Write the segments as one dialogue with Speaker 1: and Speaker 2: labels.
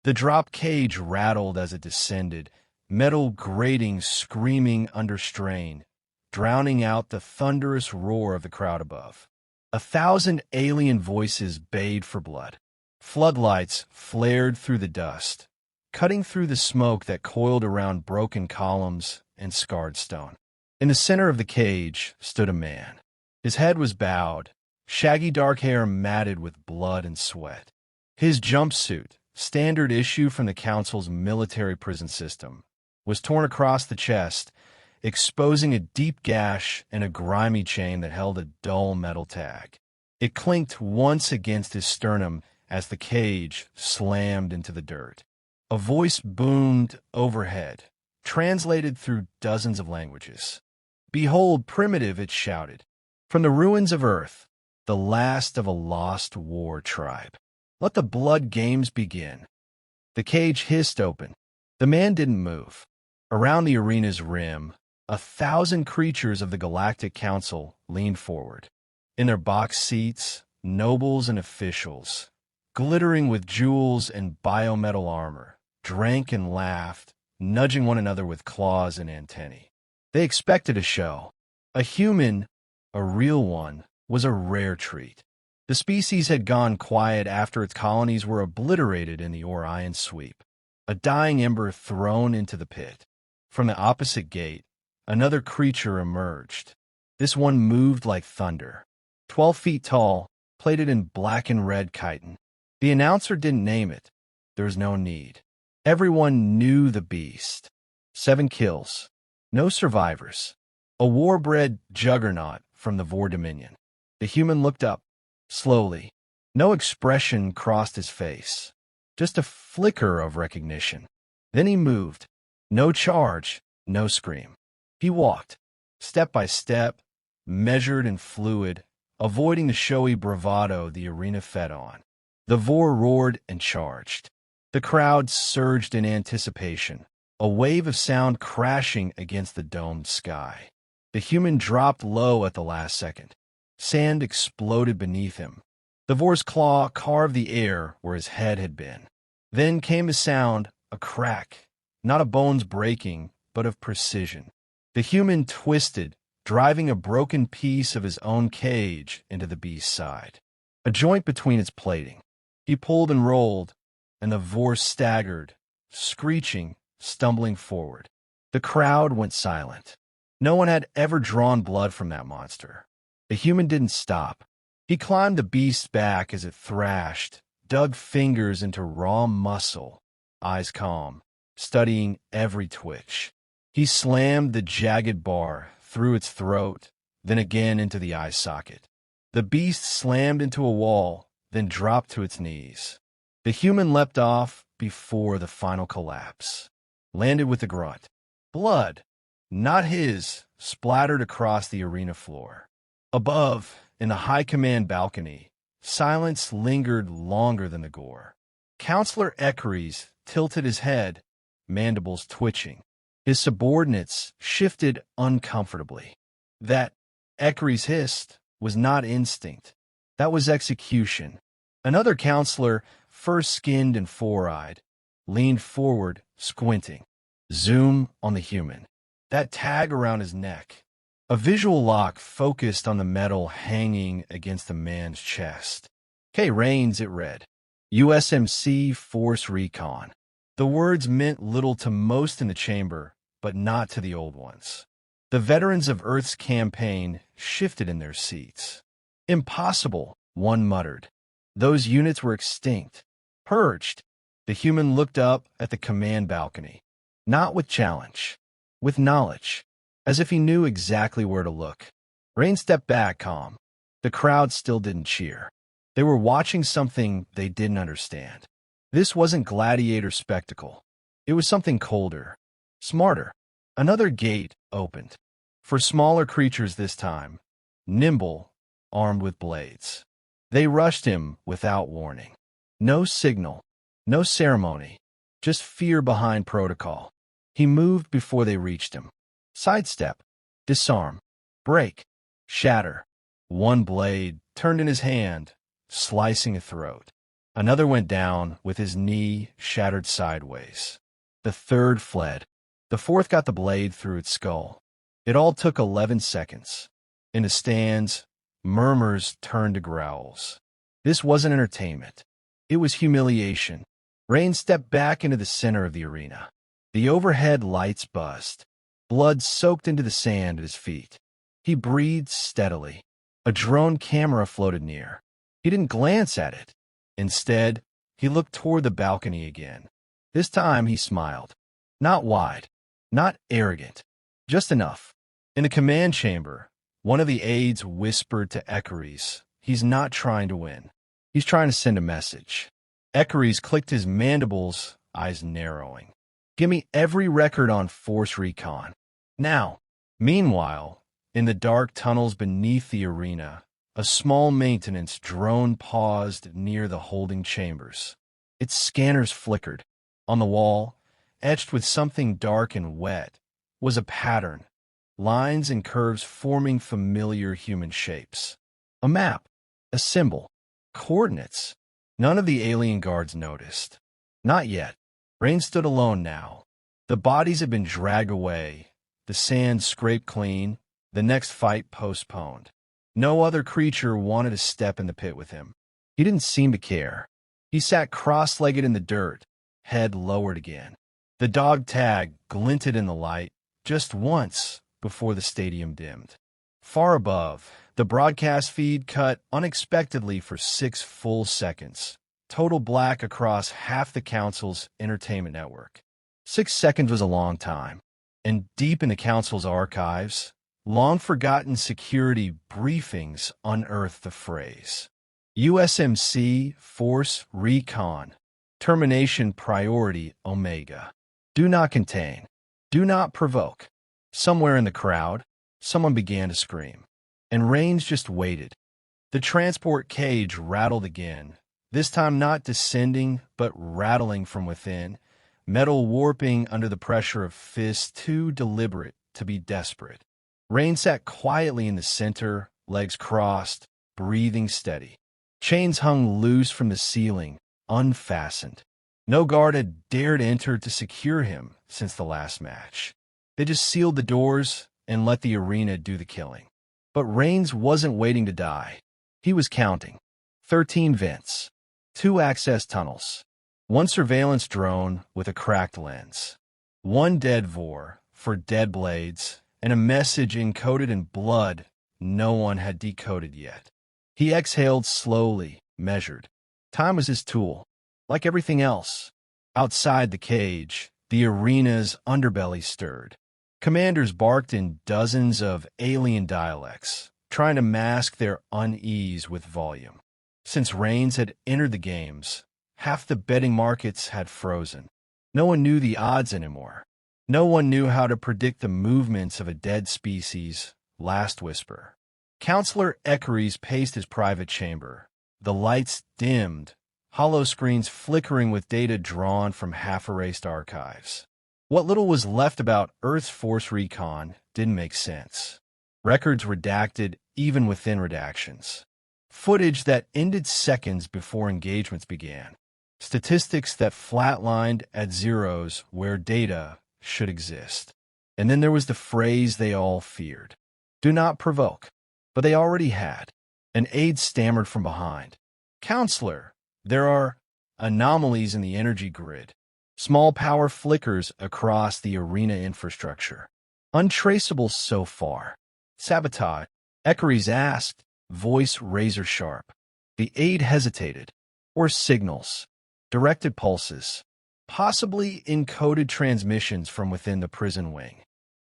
Speaker 1: The drop cage rattled as it descended, metal grating screaming under strain, drowning out the thunderous roar of the crowd above. 1,000 alien voices bayed for blood. Floodlights flared through the dust, cutting through the smoke that coiled around broken columns and scarred stone. In the center of the cage stood a man. His head was bowed, shaggy dark hair matted with blood and sweat. His jumpsuit, standard issue from the Council's military prison system, was torn across the chest, exposing a deep gash and a grimy chain that held a dull metal tag. It clinked once against his sternum as the cage slammed into the dirt. A voice boomed overhead, translated through dozens of languages. "Behold, primitive," it shouted. "From the ruins of Earth, the last of a lost war tribe. Let the blood games begin." The cage hissed open. The man didn't move. Around the arena's rim, 1,000 creatures of the Galactic Council leaned forward. In their box seats, nobles and officials, glittering with jewels and biometal armor, drank and laughed, nudging one another with claws and antennae. They expected a show. A human, a real one, was a rare treat. The species had gone quiet after its colonies were obliterated in the Orion sweep, a dying ember thrown into the pit. From the opposite gate, another creature emerged. This one moved like thunder. 12 feet tall, plated in black and red chitin. The announcer didn't name it. There was no need. Everyone knew the beast. 7 kills. No survivors. A war-bred juggernaut from the Vor Dominion. The human looked up, slowly. No expression crossed his face. Just a flicker of recognition. Then he moved. No charge, no scream. He walked, step by step, measured and fluid, avoiding the showy bravado the arena fed on. The Vor roared and charged. The crowd surged in anticipation, a wave of sound crashing against the domed sky. The human dropped low at the last second. Sand exploded beneath him. The Vor's claw carved the air where his head had been. Then came a sound, a crack, not of bones breaking, but of precision. The human twisted, driving a broken piece of his own cage into the beast's side, a joint between its plating. He pulled and rolled, and the Vor staggered, screeching, stumbling forward. The crowd went silent. No one had ever drawn blood from that monster. The human didn't stop. He climbed the beast's back as it thrashed, dug fingers into raw muscle, eyes calm, studying every twitch. He slammed the jagged bar through its throat, then again into the eye socket. The beast slammed into a wall, then dropped to its knees. The human leapt off before the final collapse, landed with a grunt. Blood, not his, splattered across the arena floor. Above, in the high command balcony, silence lingered longer than the gore. Counselor Eccles tilted his head, mandibles twitching. His subordinates shifted uncomfortably. That, Eccles hissed, was not instinct. That was execution. Another counselor, fur-skinned and four-eyed, leaned forward, squinting. Zoom on the human. That tag around his neck. A visual lock focused on the metal hanging against the man's chest. K. Rains, it read. USMC Force Recon. The words meant little to most in the chamber, but not to the old ones. The veterans of Earth's campaign shifted in their seats. Impossible, one muttered. Those units were extinct. Purged. The human looked up at the command balcony. Not with challenge, with knowledge, as if he knew exactly where to look. Rain stepped back, calm. The crowd still didn't cheer. They were watching something they didn't understand. This wasn't gladiator spectacle. It was something colder, smarter. Another gate opened. For smaller creatures this time, nimble, armed with blades. They rushed him without warning. No signal, no ceremony, just fear behind protocol. He moved before they reached him. Sidestep, disarm, break, shatter. One blade turned in his hand, slicing a throat. Another went down with his knee shattered sideways. The third fled. The fourth got the blade through its skull. It all took 11 seconds. In the stands, murmurs turned to growls. This wasn't entertainment. It was humiliation. Rain stepped back into the center of the arena. The overhead lights buzzed. Blood soaked into the sand at his feet. He breathed steadily. A drone camera floated near. He didn't glance at it. Instead, he looked toward the balcony again. This time he smiled. Not wide, not arrogant, just enough. In the command chamber, one of the aides whispered to Ekeries, "He's not trying to win. He's trying to send a message." Ekeries clicked his mandibles, eyes narrowing. "Give me every record on Force Recon. Now." Meanwhile, in the dark tunnels beneath the arena, a small maintenance drone paused near the holding chambers. Its scanners flickered. On the wall, etched with something dark and wet, was a pattern, lines and curves forming familiar human shapes. A map, a symbol, coordinates. None of the alien guards noticed. Not yet. Rain stood alone now. The bodies had been dragged away, the sand scraped clean, the next fight postponed. No other creature wanted to step in the pit with him. He didn't seem to care. He sat cross-legged in the dirt, head lowered again. The dog tag glinted in the light just once before the stadium dimmed. Far above, the broadcast feed cut unexpectedly for 6 full seconds, total black across half the council's entertainment network. 6 seconds was a long time, and deep in the council's archives, long-forgotten security briefings unearthed the phrase, USMC Force Recon, Termination Priority Omega. Do not contain. Do not provoke. Somewhere in the crowd, someone began to scream, and Rains just waited. The transport cage rattled again, this time not descending, but rattling from within, metal warping under the pressure of fists too deliberate to be desperate. Rain sat quietly in the center, legs crossed, breathing steady. Chains hung loose from the ceiling, unfastened. No guard had dared enter to secure him since the last match. They just sealed the doors and let the arena do the killing. But Rains wasn't waiting to die. He was counting. 13 vents, 2 access tunnels, 1 surveillance drone with a cracked lens, 1 dead Vor for dead blades, and a message encoded in blood no one had decoded yet. He exhaled slowly, measured. Time was his tool. Like everything else, outside the cage, the arena's underbelly stirred. Commanders barked in dozens of alien dialects, trying to mask their unease with volume. Since Rains had entered the games, half the betting markets had frozen. No one knew the odds anymore. No one knew how to predict the movements of a dead species. Last whisper. Counselor Ekeries paced his private chamber. The lights dimmed, hollow screens flickering with data drawn from half-erased archives. What little was left about Earth's Force Recon didn't make sense. Records redacted even within redactions. Footage that ended seconds before engagements began. Statistics that flatlined at zeros where data should exist. And then there was the phrase they all feared. Do not provoke. But they already had. An aide stammered from behind. Counselor, there are anomalies in the energy grid. Small power flickers across the arena infrastructure. Untraceable so far. Sabotage, Ekeries asked, voice razor-sharp. The aide hesitated. Or signals. Directed pulses. Possibly encoded transmissions from within the prison wing.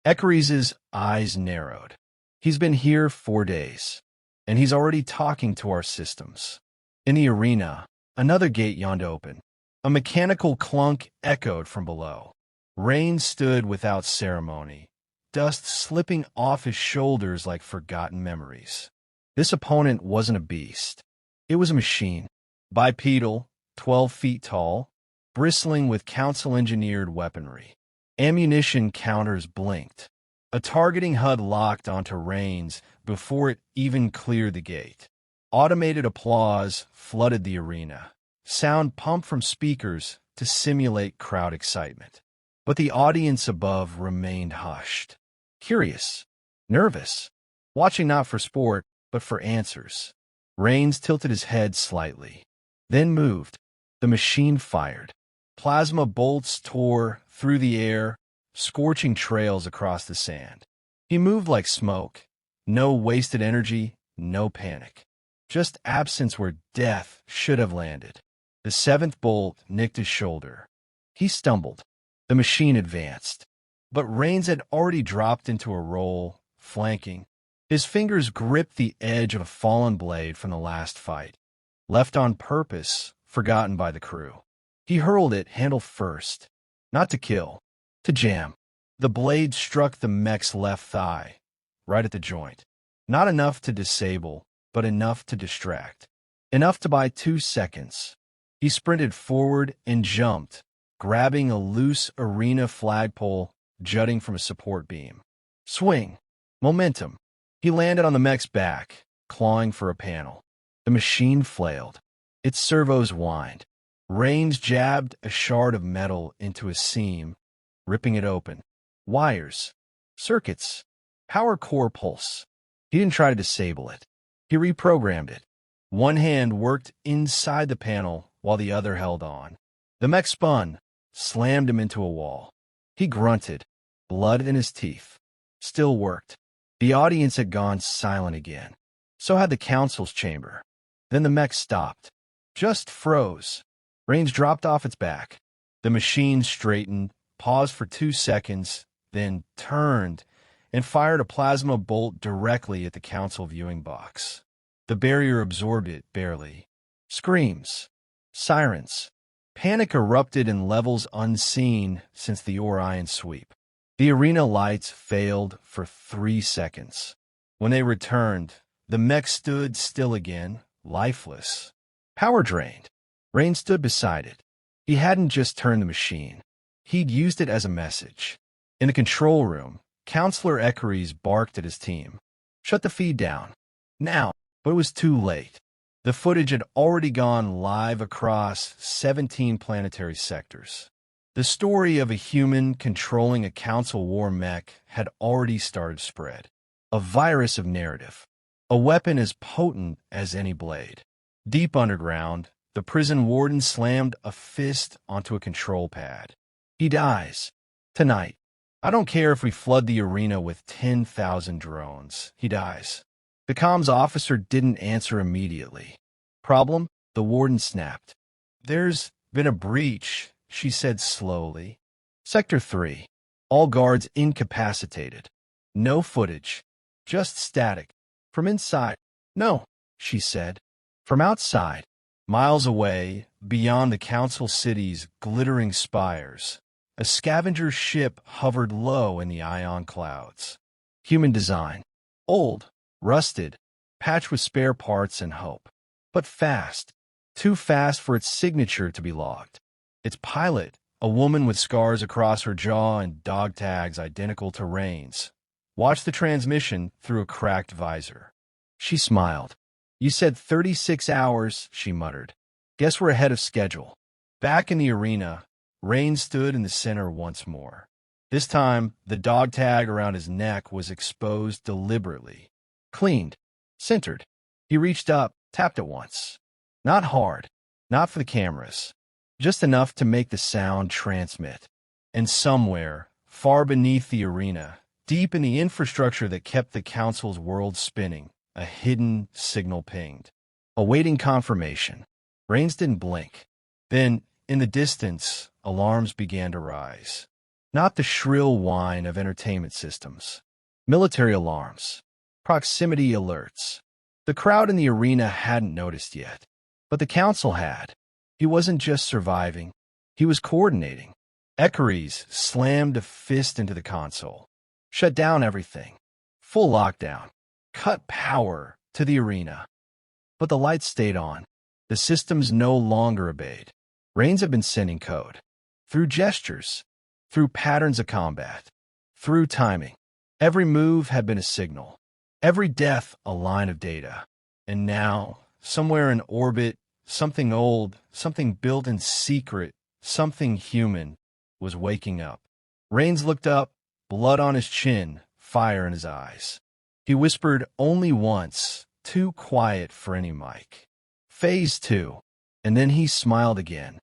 Speaker 1: Ekeries' eyes narrowed. He's been here 4 days, and he's already talking to our systems. In the arena, another gate yawned open. A mechanical clunk echoed from below. Rain stood without ceremony, dust slipping off his shoulders like forgotten memories. This opponent wasn't a beast. It was a machine. Bipedal, 12 feet tall, bristling with council-engineered weaponry. Ammunition counters blinked. A targeting HUD locked onto Rains before it even cleared the gate. Automated applause flooded the arena. sound pumped from speakers to simulate crowd excitement. But the audience above remained hushed, curious, nervous, watching not for sport, but for answers. Rains tilted his head slightly, then moved. The machine fired. Plasma bolts tore through the air, scorching trails across the sand. He moved like smoke. No wasted energy, no panic. Just absence where death should have landed. The seventh bolt nicked his shoulder. He stumbled. The machine advanced. But Rains had already dropped into a roll, flanking. His fingers gripped the edge of a fallen blade from the last fight. Left on purpose, forgotten by the crew. He hurled it handle first. Not to kill, to jam. The blade struck the mech's left thigh, right at the joint. Not enough to disable, but enough to distract. Enough to buy 2 seconds. He sprinted forward and jumped, grabbing a loose arena flagpole jutting from a support beam. Swing. Momentum. He landed on the mech's back, clawing for a panel. The machine flailed. Its servos whined. Rains jabbed a shard of metal into a seam, ripping it open. Wires. Circuits. Power core pulse. He didn't try to disable it. He reprogrammed it. One hand worked inside the panel while the other held on. The mech spun, slammed him into a wall. He grunted, blood in his teeth. Still worked. The audience had gone silent again. So had the council's chamber. Then the mech stopped. Just froze. Rains dropped off its back. The machine straightened, paused for 2 seconds, then turned and fired a plasma bolt directly at the council viewing box. The barrier absorbed it barely. Screams. Sirens. Panic erupted in levels unseen since the Orion sweep. The arena lights failed for 3 seconds. When they returned, the mech stood still again, lifeless. Power drained. Rain stood beside it. He hadn't just turned the machine. He'd used it as a message. In the control room, Counselor Ekeries barked at his team. Shut the feed down. Now. But it was too late. The footage had already gone live across 17 planetary sectors. The story of a human controlling a council war mech had already started to spread. A virus of narrative. A weapon as potent as any blade. Deep underground, the prison warden slammed a fist onto a control pad. He dies. Tonight. I don't care if we flood the arena with 10,000 drones. He dies. The comms officer didn't answer immediately. Problem? The warden snapped. There's been a breach, she said slowly. Sector 3. All guards incapacitated. No footage. Just static. From inside. No, she said. From outside. Miles away, beyond the council city's glittering spires, a scavenger ship hovered low in the ion clouds. Human design. Old. Rusted, patched with spare parts and hope. But fast. Too fast for its signature to be logged. Its pilot, a woman with scars across her jaw and dog tags identical to Rain's, watched the transmission through a cracked visor. She smiled. You said 36 hours, she muttered. Guess we're ahead of schedule. Back in the arena, Rain stood in the center once more. This time, the dog tag around his neck was exposed deliberately. Cleaned. Centered. He reached up, tapped it once. Not hard. Not for the cameras. Just enough to make the sound transmit. And somewhere, far beneath the arena, deep in the infrastructure that kept the council's world spinning, a hidden signal pinged. Awaiting confirmation. Rains didn't blink. Then, in the distance, alarms began to rise. Not the shrill whine of entertainment systems. Military alarms. Proximity alerts. The crowd in the arena hadn't noticed yet. But the council had. He wasn't just surviving. He was coordinating. Ekeries slammed a fist into the console. Shut down everything. Full lockdown. Cut power to the arena. But the lights stayed on. The systems no longer obeyed. Rains had been sending code. Through gestures. Through patterns of combat. Through timing. Every move had been a signal. Every death a line of data. And now, somewhere in orbit, something old, something built in secret, something human, was waking up. Rains looked up, blood on his chin, fire in his eyes. He whispered only once, too quiet for any mic. Phase 2. And then he smiled again.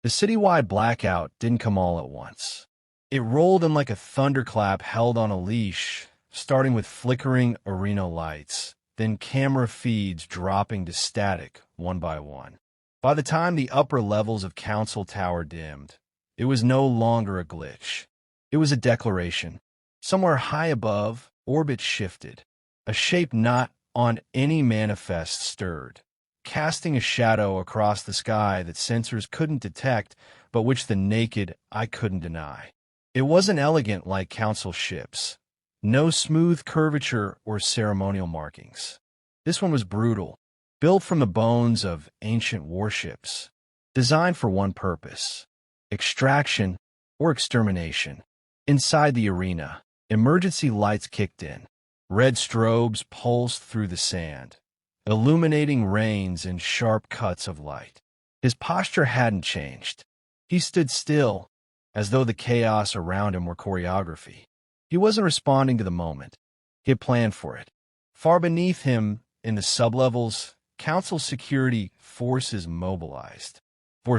Speaker 1: The citywide blackout didn't come all at once. It rolled in like a thunderclap held on a leash, starting with flickering arena lights, then camera feeds dropping to static one by one. By the time the upper levels of Council Tower dimmed, it was no longer a glitch. It was a declaration. Somewhere high above, orbit shifted. A shape not on any manifest stirred, casting a shadow across the sky that sensors couldn't detect, but which the naked eye couldn't deny. It wasn't elegant like Council ships. No smooth curvature or ceremonial markings. This one was brutal, built from the bones of ancient warships, designed for one purpose: extraction or extermination. Inside the arena, emergency lights kicked in. Red strobes pulsed through the sand, illuminating rains and sharp cuts of light. His posture hadn't changed. He stood still, as though the chaos around him were choreography. He wasn't responding to the moment. He had planned for it. Far beneath him, in the sublevels, Council security forces mobilized.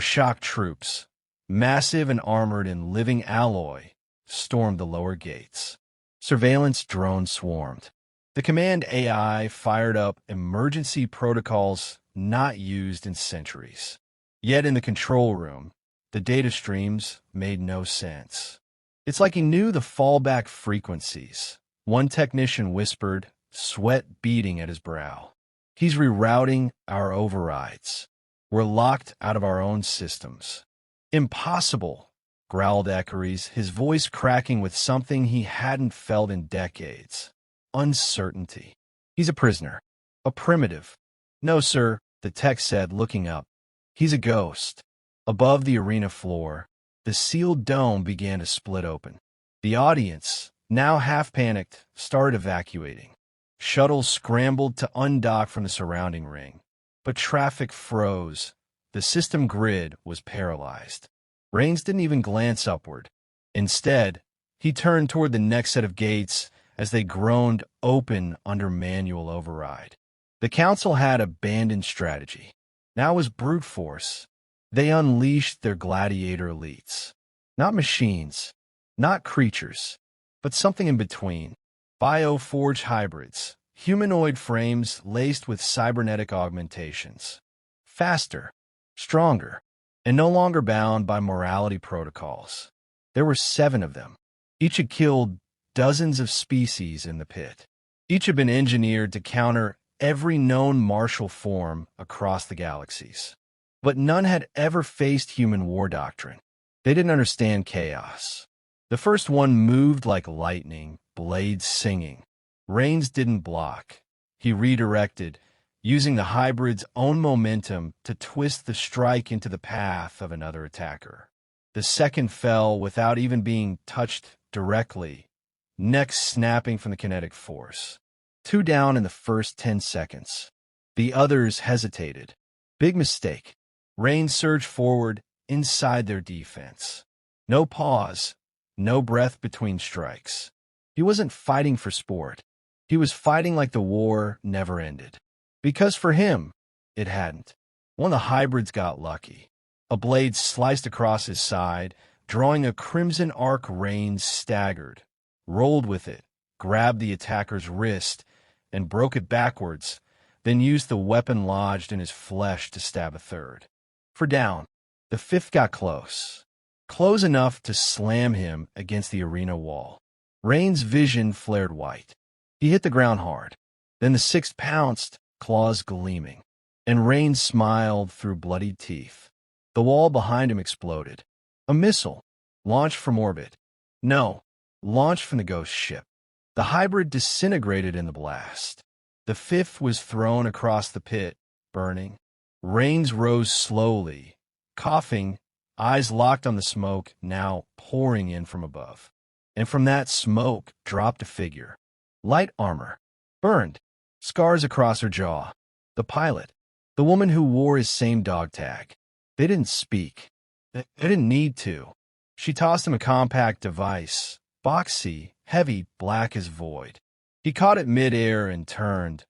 Speaker 1: Shock troops, massive and armored in living alloy, stormed the lower gates. Surveillance drones swarmed. The command AI fired up emergency protocols not used in centuries. Yet in the control room, the data streams made no sense. It's like he knew the fallback frequencies. One technician whispered, sweat beading at his brow. He's rerouting our overrides. We're locked out of our own systems. Impossible, growled Echeries, his voice cracking with something he hadn't felt in decades. Uncertainty. He's a prisoner. A primitive. No, sir, the tech said, looking up. He's a ghost. Above the arena floor, the sealed dome began to split open. The audience, now half-panicked, started evacuating. Shuttles scrambled to undock from the surrounding ring. But traffic froze. The system grid was paralyzed. Rains didn't even glance upward. Instead, he turned toward the next set of gates as they groaned open under manual override. The Council had abandoned strategy. Now it was brute force. They unleashed their gladiator elites. Not machines, not creatures, but something in between. Bioforged hybrids, humanoid frames laced with cybernetic augmentations. Faster, stronger, and no longer bound by morality protocols. There were 7 of them. Each had killed dozens of species in the pit. Each had been engineered to counter every known martial form across the galaxies. But none had ever faced human war doctrine. They didn't understand chaos. The first one moved like lightning, blades singing. Rains didn't block. He redirected, using the hybrid's own momentum to twist the strike into the path of another attacker. The second fell without even being touched directly, neck snapping from the kinetic force. 2 down in the first 10 seconds. The others hesitated. Big mistake. Rain surged forward inside their defense. No pause, no breath between strikes. He wasn't fighting for sport. He was fighting like the war never ended. Because for him, it hadn't. One of the hybrids got lucky. A blade sliced across his side, drawing a crimson arc. Rain staggered, rolled with it, grabbed the attacker's wrist, and broke it backwards, then used the weapon lodged in his flesh to stab a third. For down. The 5th got close. Close enough to slam him against the arena wall. Rain's vision flared white. He hit the ground hard. Then the 6th pounced, claws gleaming. And Rain smiled through bloodied teeth. The wall behind him exploded. A missile, launched from orbit. No, launched from the ghost ship. The hybrid disintegrated in the blast. The 5th was thrown across the pit, burning. Rains rose slowly, coughing, eyes locked on the smoke now pouring in from above. And from that smoke dropped a figure. Light armor, burned, scars across her jaw. The pilot. The woman who wore his same dog tag. They didn't speak. They didn't need to. She tossed him a compact device, boxy, heavy, black as void. He caught it mid-air and turned,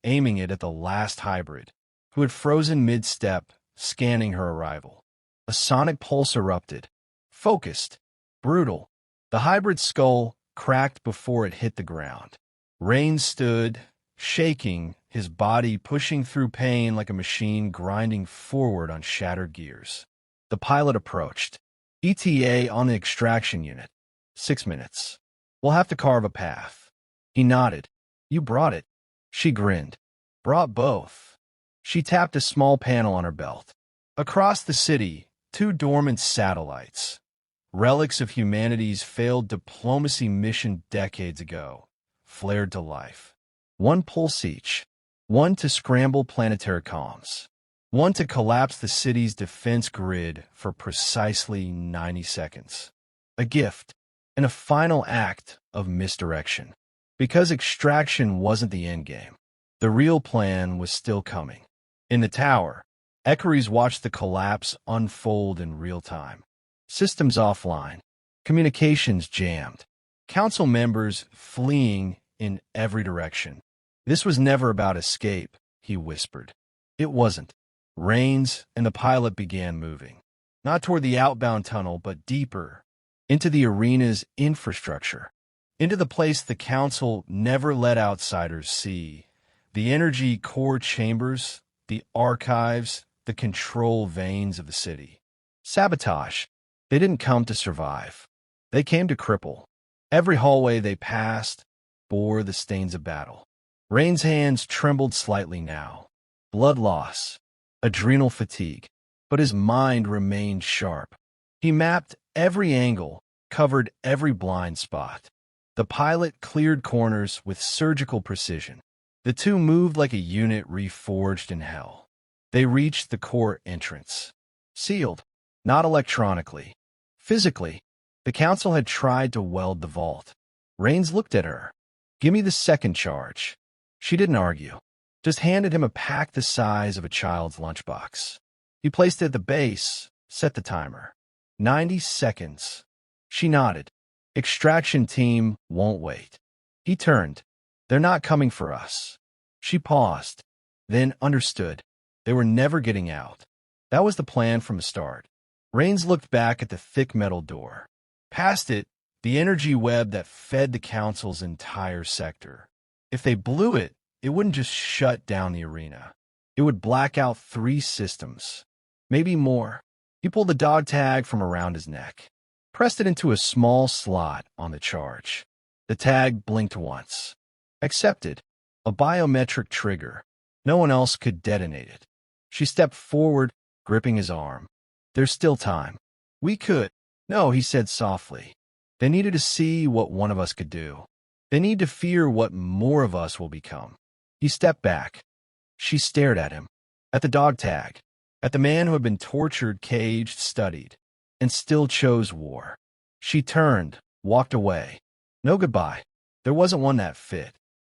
Speaker 1: aiming it at the last hybrid, who had frozen mid-step, scanning her arrival. A sonic pulse erupted. Focused. Brutal. The hybrid skull cracked before it hit the ground. Rains stood, shaking, his body pushing through pain like a machine grinding forward on shattered gears. The pilot approached. ETA on the extraction unit. 6 minutes. We'll have to carve a path. He nodded. You brought it. She grinned. Brought both. She tapped a small panel on her belt. Across the city, 2 dormant satellites. Relics of humanity's failed diplomacy mission decades ago, flared to life. 1 pulse each. 1 to scramble planetary comms. 1 to collapse the city's defense grid for precisely 90 seconds. A gift, and a final act of misdirection. Because extraction wasn't the endgame. The real plan was still coming. In the tower, Equerries watched the collapse unfold in real time. Systems offline. Communications jammed. Council members fleeing in every direction. This was never about escape, he whispered. It wasn't. Rains and the pilot began moving. Not toward the outbound tunnel, but deeper. Into the arena's infrastructure. Into the place the Council never let outsiders see. The energy core chambers, the archives, the control veins of the city. Sabotage. They didn't come to survive. They came to cripple. Every hallway they passed bore the stains of battle. Rain's hands trembled slightly now. Blood loss. Adrenal fatigue. But his mind remained sharp. He mapped every angle, covered every blind spot. The pilot cleared corners with surgical precision. The 2 moved like a unit reforged in hell. They reached the core entrance. Sealed, not electronically. Physically, the Council had tried to weld the vault. Rains looked at her. Give me the second charge. She didn't argue. Just handed him a pack the size of a child's lunchbox. He placed it at the base, set the timer. 90 seconds. She nodded. Extraction team won't wait. He turned. They're not coming for us. She paused, then understood. They were never getting out. That was the plan from the start. Rains looked back at the thick metal door. Past it, the energy web that fed the Council's entire sector. If they blew it, it wouldn't just shut down the arena. It would black out 3 systems. Maybe more. He pulled the dog tag from around his neck. Pressed it into a small slot on the charge. The tag blinked once. Accepted. A biometric trigger. No one else could detonate it. She stepped forward, gripping his arm. There's still time. We could. No, he said softly. They needed to see what one of us could do. They need to fear what more of us will become. He stepped back. She stared at him. At the dog tag. At the man who had been tortured, caged, studied, and still chose war. She turned, walked away. No goodbye. There wasn't one that fit.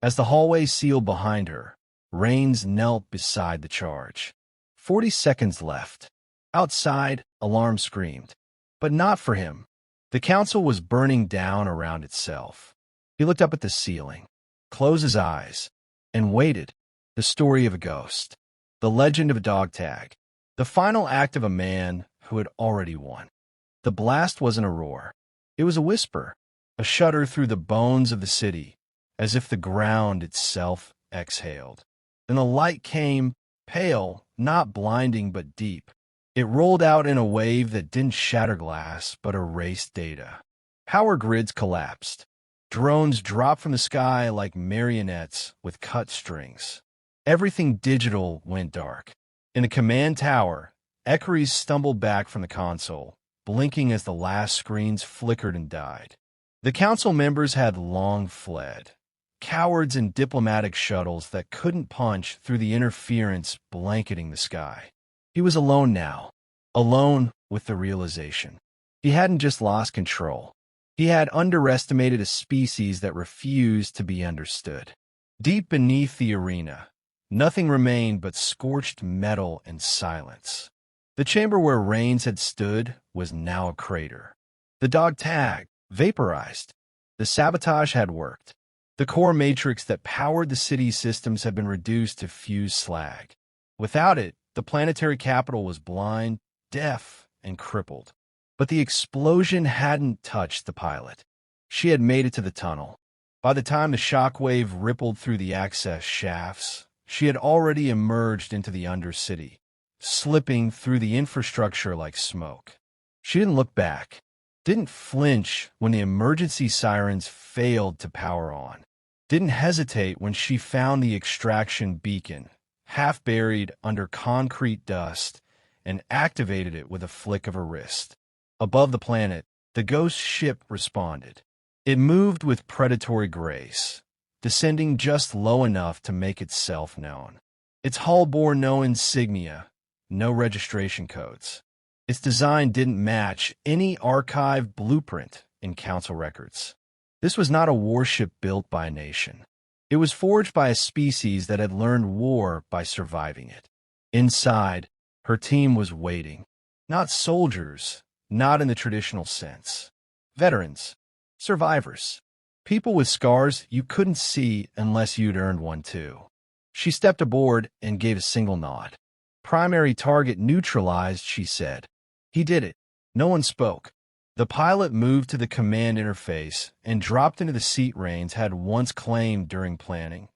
Speaker 1: As the hallway sealed behind her, Rains knelt beside the charge. 40 seconds left. Outside, alarm screamed. But not for him. The Council was burning down around itself. He looked up at the ceiling, closed his eyes, and waited. The story of a ghost. The legend of a dog tag. The final act of a man who had already won. The blast wasn't a roar. It was a whisper, a shudder through the bones of the city, as if the ground itself exhaled. Then the light came, pale, not blinding but deep. It rolled out in a wave that didn't shatter glass but erased data. Power grids collapsed. Drones dropped from the sky like marionettes with cut strings. Everything digital went dark. In the command tower, Equerries stumbled back from the console, blinking as the last screens flickered and died. The Council members had long fled. Cowards in diplomatic shuttles that couldn't punch through the interference blanketing the sky. He was alone now, alone with the realization. He hadn't just lost control. He had underestimated a species that refused to be understood. Deep beneath the arena, Nothing remained but scorched metal and silence. The chamber where Rains had stood was now a crater. The dog tag, vaporized. The sabotage had worked. The core matrix that powered the city's systems had been reduced to fused slag. Without it, the planetary capital was blind, deaf, and crippled. But the explosion hadn't touched the pilot. She had made it to the tunnel. By the time the shockwave rippled through the access shafts, she had already emerged into the Undercity, slipping through the infrastructure like smoke. She didn't look back, didn't flinch when the emergency sirens failed to power on, didn't hesitate when she found the extraction beacon, half buried under concrete dust, and activated it with a flick of her wrist. Above the planet, the ghost ship responded. It moved with predatory grace, descending just low enough to make itself known. Its hull bore no insignia, no registration codes. Its design didn't match any archived blueprint in Council records. This was not a warship built by a nation. It was forged by a species that had learned war by surviving it. Inside, her team was waiting. Not soldiers, not in the traditional sense. Veterans, survivors, people with scars you couldn't see unless you'd earned one too. She stepped aboard and gave a single nod. Primary target neutralized, she said. He did it. No one spoke. The pilot moved to the command interface and dropped into the seat Rains had once claimed during planning.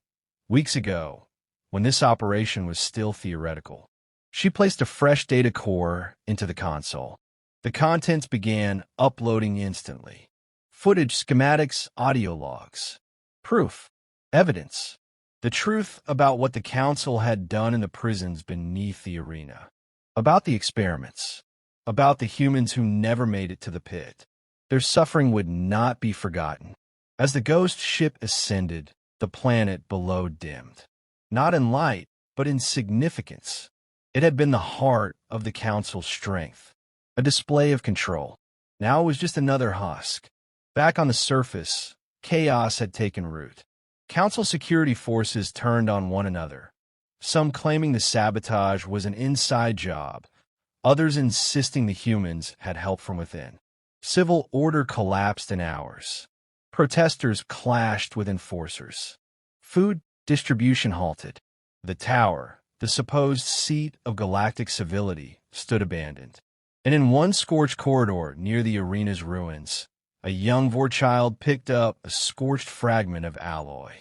Speaker 1: Weeks ago, when this operation was still theoretical, she placed a fresh data core into the console. The contents began uploading instantly. Footage, schematics, audio logs. Proof. Evidence. The truth about what the Council had done in the prisons beneath the arena. About the experiments. About the humans who never made it to the pit. Their suffering would not be forgotten. As the ghost ship ascended, the planet below dimmed. Not in light, but in significance. It had been the heart of the Council's strength. A display of control. Now it was just another husk. Back on the surface, chaos had taken root. Council security forces turned on one another. Some claiming the sabotage was an inside job, others insisting the humans had help from within. Civil order collapsed in hours. Protesters clashed with enforcers. Food distribution halted. The tower, the supposed seat of galactic civility, stood abandoned. And in one scorched corridor near the arena's ruins, a young Vorchild picked up a scorched fragment of alloy.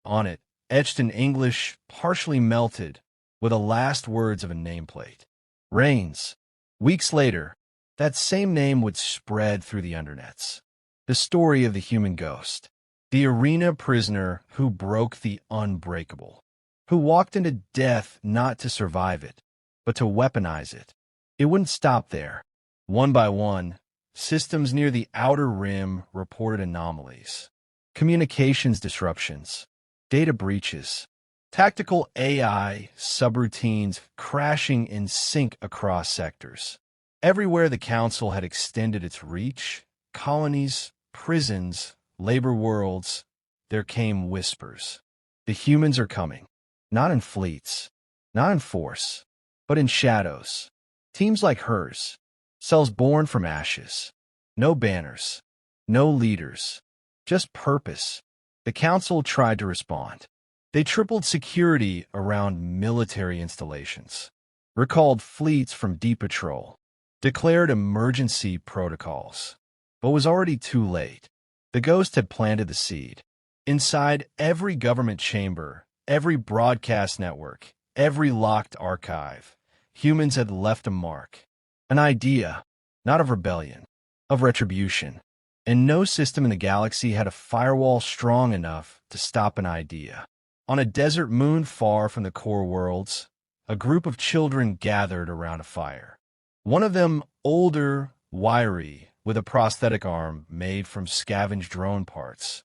Speaker 1: On it, etched in English, partially melted, were the last words of a nameplate. Rains. Weeks later, that same name would spread through the internets. The story of the human ghost. The arena prisoner who broke the unbreakable. Who walked into death not to survive it, but to weaponize it. It wouldn't stop there. One by one, systems near the outer rim reported anomalies. Communications disruptions. Data breaches. Tactical AI subroutines crashing in sync across sectors. Everywhere the Council had extended its reach, colonies, prisons, labor worlds, there came whispers. The humans are coming. Not in fleets, not in force, but in shadows. Teams like hers. Cells born from ashes. No banners. No leaders. Just purpose. The Council tried to respond. They tripled security around military installations, recalled fleets from deep patrol, declared emergency protocols, but was already too late. The ghost had planted the seed. Inside every government chamber, every broadcast network, every locked archive, humans had left a mark. An idea, not of rebellion, of retribution. And no system in the galaxy had a firewall strong enough to stop an idea. On a desert moon far from the core worlds, a group of children gathered around a fire. One of them, older, wiry, with a prosthetic arm made from scavenged drone parts,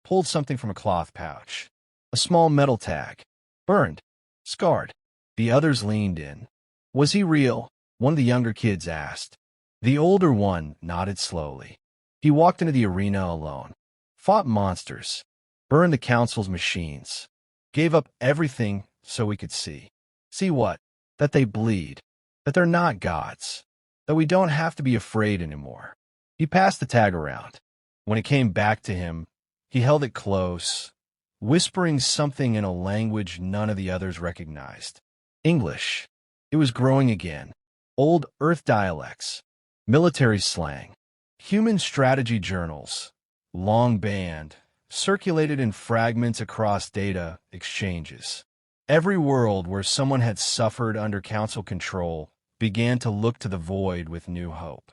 Speaker 1: pulled something from a cloth pouch. A small metal tag. Burned. Scarred. The others leaned in. Was he real? One of the younger kids asked. The older one nodded slowly. He walked into the arena alone. Fought monsters. Burned the Council's machines. Gave up everything so we could see. See what? That they bleed, that they're not gods, that we don't have to be afraid anymore. He passed the tag around. When it came back to him, he held it close, whispering something in a language none of the others recognized. English. It was growing again. Old Earth dialects, military slang, human strategy journals, long band, circulated in fragments across data exchanges. Every world where someone had suffered under council control began to look to the void with new hope.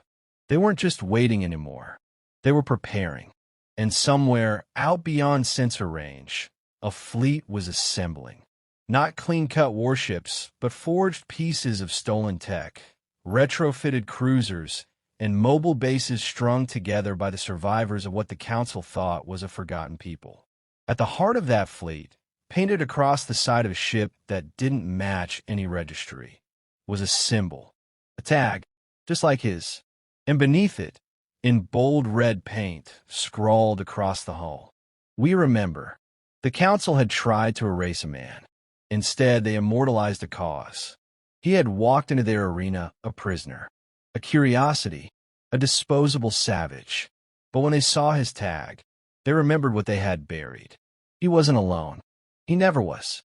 Speaker 1: They weren't just waiting anymore. They were preparing. And somewhere out beyond sensor range, a fleet was assembling. Not clean-cut warships, but forged pieces of stolen tech, retrofitted cruisers, and mobile bases strung together by the survivors of what the Council thought was a forgotten people. At the heart of that fleet, painted across the side of a ship that didn't match any registry, was a symbol, a tag, just like his. And beneath it, in bold red paint, scrawled across the hull, "We remember." The Council had tried to erase a man. Instead, they immortalized a cause. He had walked into their arena a prisoner, a curiosity, a disposable savage. But when they saw his tag, they remembered what they had buried. He wasn't alone. He never was.